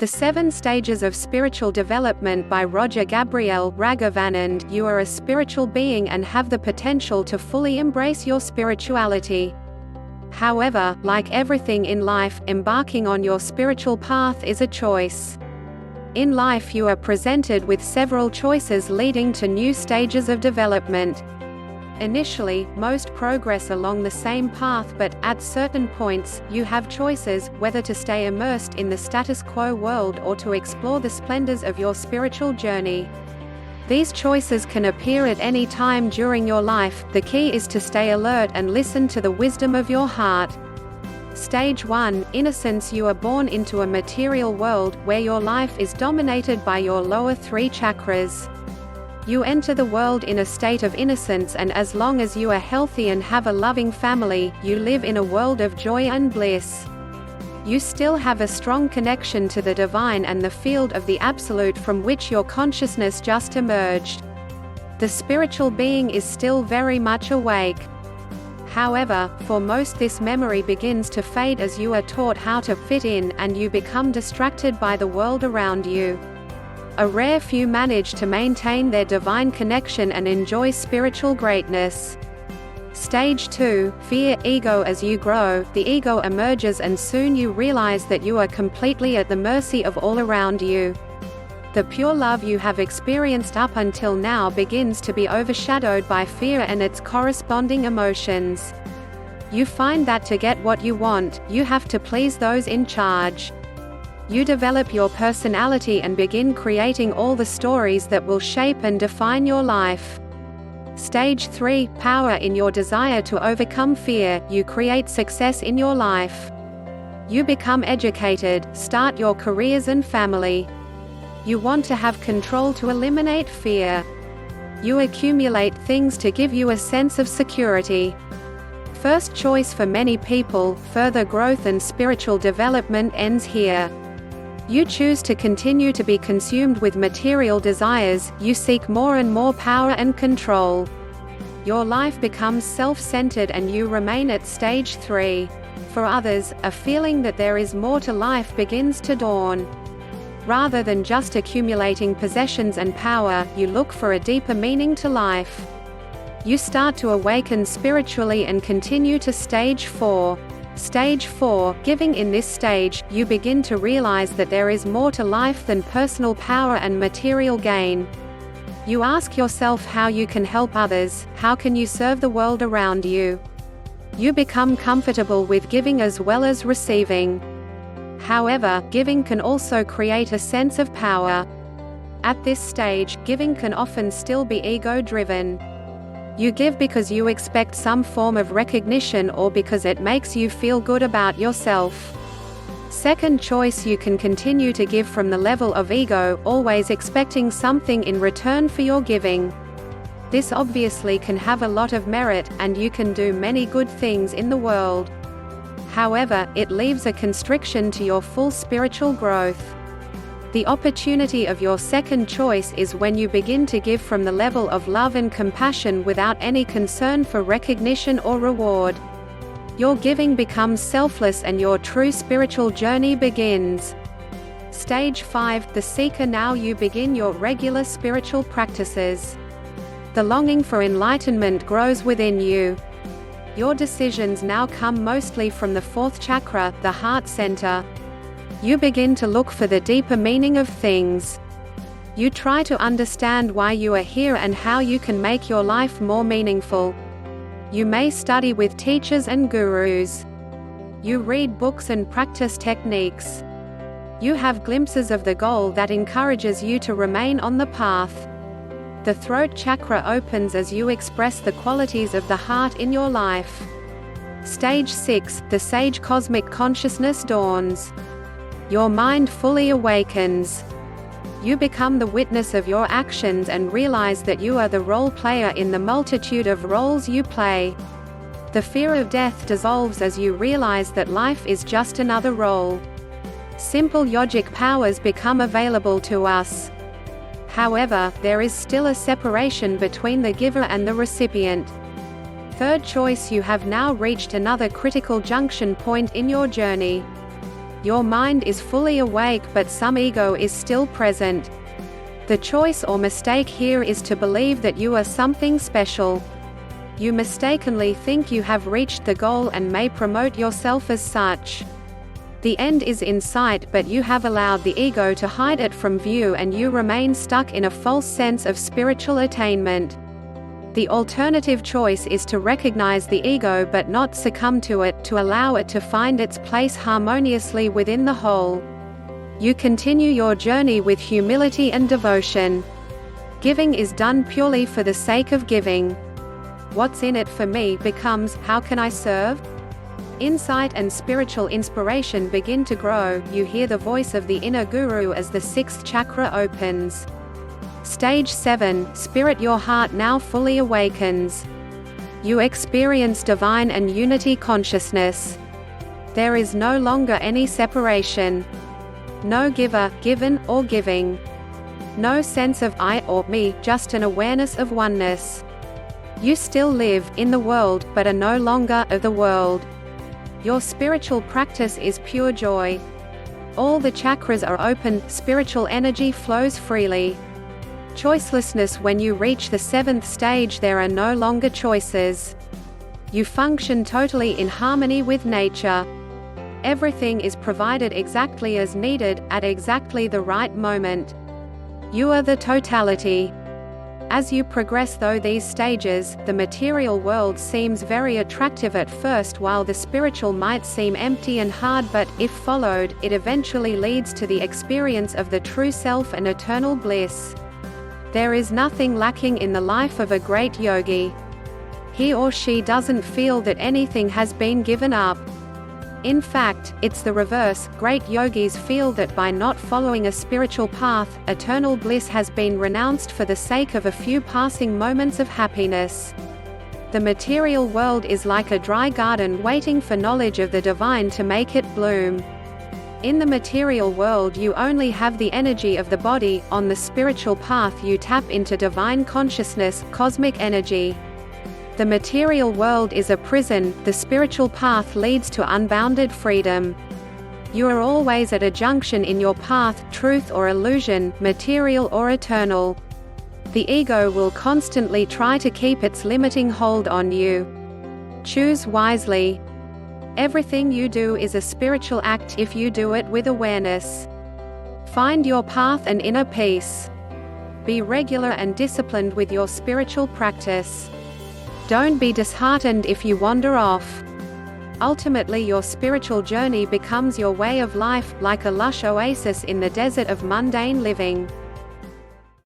The 7 Stages of Spiritual Development by Roger Gabriel Raghavanand. You are a spiritual being and have the potential to fully embrace your spirituality. However, like everything in life, embarking on your spiritual path is a choice. In life you are presented with several choices leading to new stages of development. Initially, most progress along the same path, but at certain points, you have choices, whether to stay immersed in the status quo world or to explore the splendors of your spiritual journey. These choices can appear at any time during your life. The key is to stay alert and listen to the wisdom of your heart. Stage 1, Innocence. You are born into a material world, where your life is dominated by your lower 3 chakras. You enter the world in a state of innocence, and as long as you are healthy and have a loving family, you live in a world of joy and bliss. You still have a strong connection to the divine and the field of the absolute from which your consciousness just emerged. The spiritual being is still very much awake. However, for most this memory begins to fade as you are taught how to fit in, and you become distracted by the world around you. A rare few manage to maintain their divine connection and enjoy spiritual greatness. Stage 2, Fear. Ego. As you grow, the ego emerges and soon you realize that you are completely at the mercy of all around you. The pure love you have experienced up until now begins to be overshadowed by fear and its corresponding emotions. You find that to get what you want, you have to please those in charge. You develop your personality and begin creating all the stories that will shape and define your life. Stage 3, Power. In your desire to overcome fear, you create success in your life. You become educated, start your careers and family. You want to have control to eliminate fear. You accumulate things to give you a sense of security. First choice for many people, further growth and spiritual development ends here. You choose to continue to be consumed with material desires, you seek more and more power and control. Your life becomes self-centered and you remain at stage 3. For others, a feeling that there is more to life begins to dawn. Rather than just accumulating possessions and power, you look for a deeper meaning to life. You start to awaken spiritually and continue to stage 4. Stage 4, Giving. In this stage, you begin to realize that there is more to life than personal power and material gain. You ask yourself how you can help others, how can you serve the world around you. You become comfortable with giving as well as receiving. However, giving can also create a sense of power. At this stage, giving can often still be ego-driven. You give because you expect some form of recognition or because it makes you feel good about yourself. Second choice, you can continue to give from the level of ego, always expecting something in return for your giving. This obviously can have a lot of merit, and you can do many good things in the world. However, it leaves a constriction to your full spiritual growth. The opportunity of your second choice is when you begin to give from the level of love and compassion without any concern for recognition or reward. Your giving becomes selfless and your true spiritual journey begins. Stage 5, The Seeker. Now you begin your regular spiritual practices. The longing for enlightenment grows within you. Your decisions now come mostly from the 4th chakra, the heart center. You begin to look for the deeper meaning of things. You try to understand why you are here and how you can make your life more meaningful. You may study with teachers and gurus. You read books and practice techniques. You have glimpses of the goal that encourages you to remain on the path. The throat chakra opens as you express the qualities of the heart in your life. Stage 6, The Sage. Cosmic consciousness dawns. Your mind fully awakens. You become the witness of your actions and realize that you are the role player in the multitude of roles you play. The fear of death dissolves as you realize that life is just another role. Simple yogic powers become available to us. However, there is still a separation between the giver and the recipient. Third choice, you have now reached another critical junction point in your journey. Your mind is fully awake, but some ego is still present. The choice or mistake here is to believe that you are something special. You mistakenly think you have reached the goal and may promote yourself as such. The end is in sight, but you have allowed the ego to hide it from view, and you remain stuck in a false sense of spiritual attainment. The alternative choice is to recognize the ego but not succumb to it, to allow it to find its place harmoniously within the whole. You continue your journey with humility and devotion. Giving is done purely for the sake of giving. What's in it for me becomes, how can I serve? Insight and spiritual inspiration begin to grow. You hear the voice of the inner guru as the sixth chakra opens. Stage 7, Spirit. Your heart now fully awakens. You experience divine and unity consciousness. There is no longer any separation. No giver, given, or giving. No sense of I or me, just an awareness of oneness. You still live in the world, but are no longer of the world. Your spiritual practice is pure joy. All the chakras are open, spiritual energy flows freely. Choicelessness. When you reach the 7th stage, there are no longer choices. You function totally in harmony with nature. Everything is provided exactly as needed, at exactly the right moment. You are the totality. As you progress through these stages, the material world seems very attractive at first, while the spiritual might seem empty and hard, but, if followed, it eventually leads to the experience of the true self and eternal bliss. There is nothing lacking in the life of a great yogi. He or she doesn't feel that anything has been given up. In fact, it's the reverse. Great yogis feel that by not following a spiritual path, eternal bliss has been renounced for the sake of a few passing moments of happiness. The material world is like a dry garden waiting for knowledge of the divine to make it bloom. In the material world you only have the energy of the body. On the spiritual path you tap into divine consciousness, cosmic energy. The material world is a prison, the spiritual path leads to unbounded freedom. You are always at a junction in your path, truth or illusion, material or eternal. The ego will constantly try to keep its limiting hold on you. Choose wisely. Everything you do is a spiritual act if you do it with awareness. Find your path and inner peace. Be regular and disciplined with your spiritual practice. Don't be disheartened if you wander off. Ultimately, your spiritual journey becomes your way of life, like a lush oasis in the desert of mundane living.